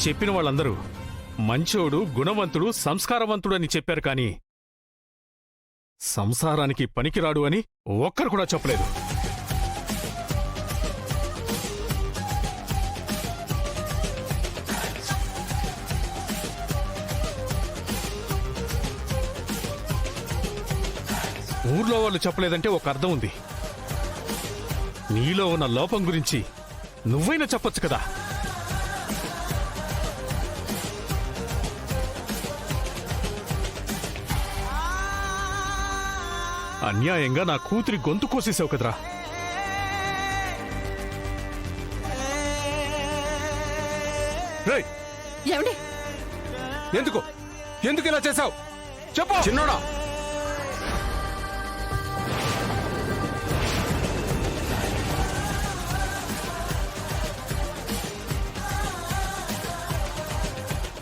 చెప్పిన వాళ్ళందరూ మంచోడు, గుణవంతుడు, సంస్కారవంతుడు అని చెప్పారు, కానీ సంసారానికి పనికిరాడు అని ఒక్కరు కూడా చెప్పలేదు. ఊర్లో వాళ్ళు చెప్పలేదంటే ఒక అర్థం ఉంది. నీలో ఉన్న లోపం గురించి నువ్వైనా చెప్పొచ్చు కదా. అన్యాయంగా నా కూతురి గొంతు కోసేసావు కదరా. ఏమండి, ఎందుకు ఇలా చేశావు చెప్పు చిన్నోడా.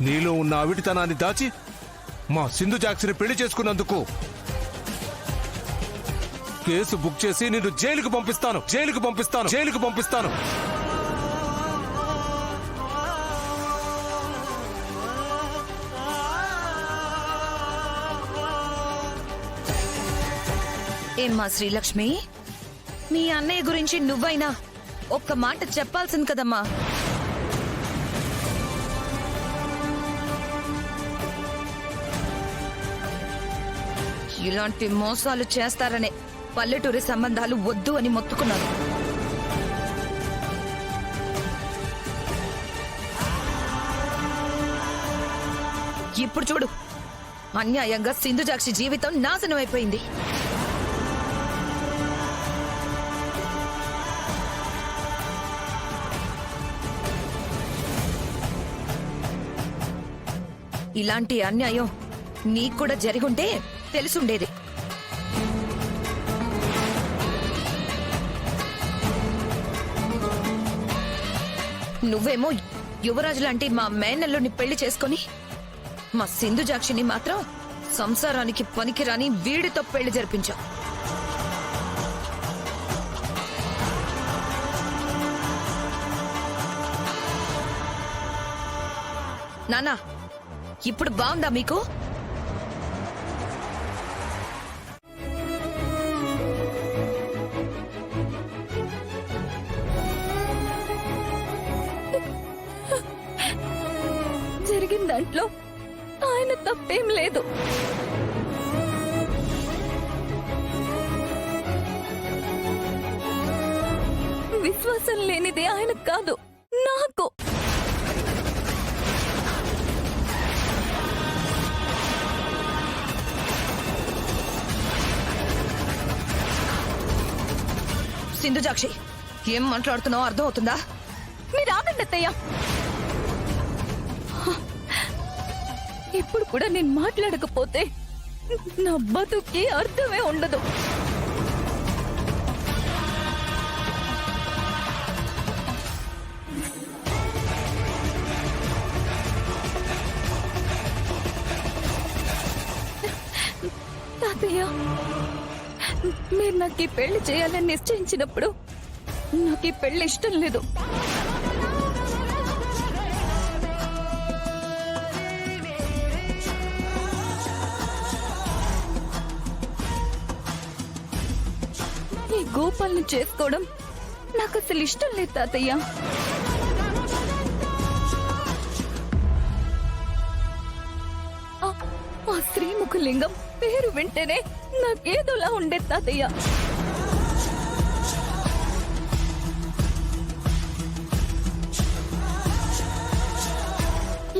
నీలో ఉన్న అవిటితనాన్ని దాచి మా సింధు జాక్సిని పెళ్లి చేసుకున్నందుకు కేసు బుక్ చేసి నిన్ను జైలుకు పంపిస్తాను. ఏమ్మా శ్రీలక్ష్మి, మీ అన్నయ్య గురించి నువ్వైనా ఒక్క మాట చెప్పాల్సింది కదమ్మా. ఇలాంటి మోసాలు చేస్తారనే పల్లెటూరి సంబంధాలు వద్దు అని మొత్తుకున్నాను. ఇప్పుడు చూడు, అన్యాయంగా సింధుజాక్షి జీవితం నాశనమైపోయింది. ఇలాంటి అన్యాయం నీకు కూడా జరిగుంటే తెలుసుండేది. నువ్వేమో యువరాజు లాంటి మా మేనల్లుని పెళ్లి చేసుకుని మా సింధుజాక్షిని మాత్రం సంసారానికి పనికిరాని వీడితో పెళ్లి జరిపించావు. నానా, ఇప్పుడు బాగుందా మీకు? జరిగిన దాంట్లో ఆయన తప్పేం లేదు. విశ్వాసం లేనిది ఆయన కాదు, నాకు. సింధుజాక్షి, ఏం మాట్లాడుతున్నావో అర్థం అవుతుందా? మీరు ఆగండి అత్తయ్య. ఇప్పుడు కూడా నేను మాట్లాడకపోతే నా బతుకి అర్థమే ఉండదు. తాతయ్య, మీరు నాకు ఈ పెళ్లి చేయాలని నిశ్చయించినప్పుడు నాకు ఈ పెళ్లి ఇష్టం లేదు. ఈ గోపాల్ని చేసుకోవడం నాకు అసలు ఇష్టం లేదు తాతయ్య. ఆ శ్రీముఖలింగం పేరు వింటేనే నాకేదోలా ఉండే తాతయ్య.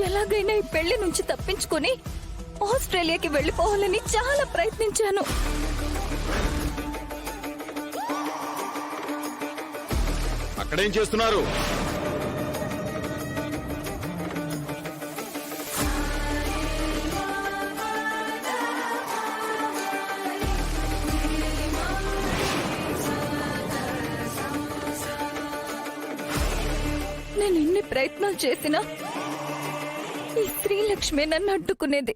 ఎలాగైనా ఈ పెళ్లి నుంచి తప్పించుకొని ఆస్ట్రేలియాకి వెళ్లిపోవాలని చాలా ప్రయత్నించాను. అక్కడేం చేస్తున్నారు? నేను ఎన్ని ప్రయత్నాలు చేసినా ఈ శ్రీలక్ష్మి నన్ను అడ్డుకునేది.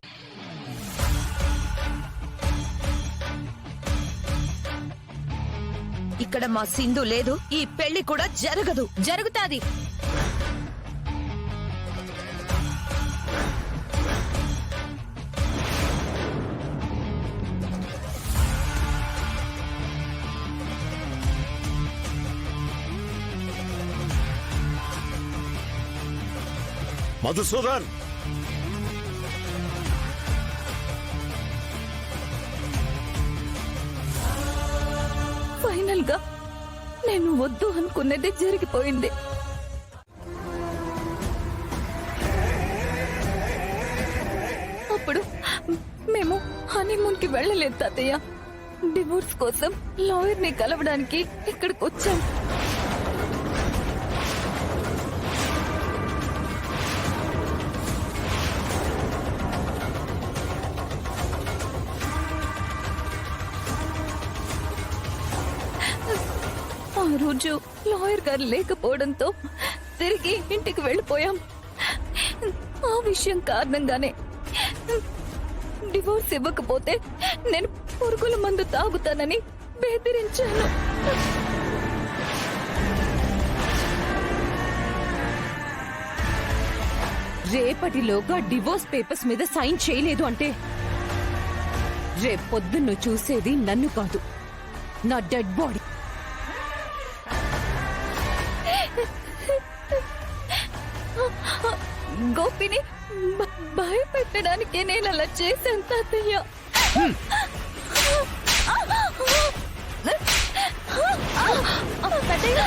ఇక్కడ మా సింధు లేదు, ఈ పెళ్లి కూడా జరగదు. జరుగుతాది. మధుసూదన్, ఫైనల్ గా నేను వద్దు అనుకున్నది జరిగిపోయింది. అప్పుడు మేము హనీమూన్ కి వెళ్ళలేదు తాతయ్య. డివోర్స్ కోసం లాయర్ ని కలవడానికి ఇక్కడికి వచ్చాం. ఆ రోజు లాయర్ గారు లేకపోవడంతో తిరిగి ఇంటికి వెళ్ళిపోయాం. ఆ విషయం కారణంగానే డివోర్స్ ఇవ్వకపోతే నేను పురుగుల మందు తాగుతానని బెదిరించాను. రేపటిలోగా డివోర్స్ పేపర్స్ మీద సైన్ చేయలేదు అంటే రేపొద్దున్న చూసేది నన్ను కాదు, నా డెడ్ బాడీ. గోపిని భయపెట్టడానికే నేను అలా చేశాను తాతయ్య. తాతయ్య